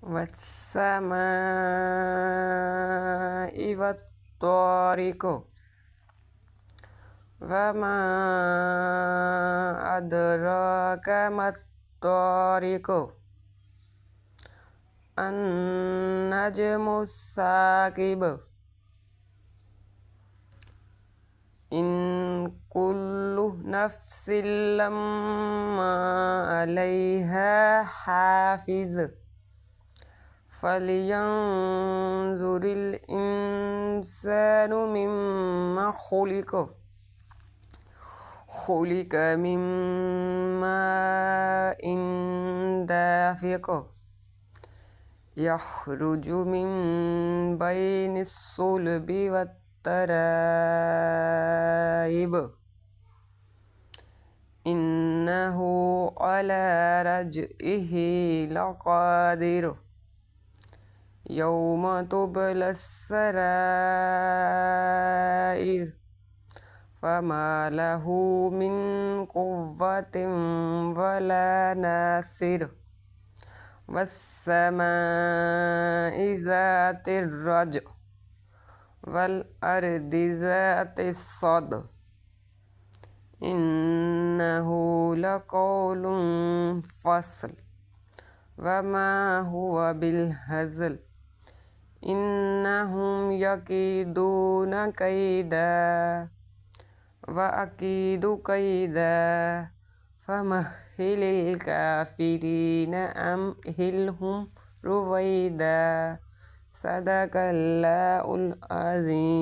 والسماء والطارق وما أدراك ما الطارق النجم الثاقب إن كل نفس لما عليها حافظ فلينظر الإنسان مما خلق من ماء دافق يخرج من بين الصلب والترائب إنه على رجعه لقادر يوم تبلى السرائر فما له من قوة ولا ناصر والسماء ذات الرجع والأرض ذات الصدع إنه لقول فصل وما هو بالهزل إنهم يكيدون كيدا وأكيد كيدا فمهل الكافرين أمهلهم رويدا صدق الله العظيم.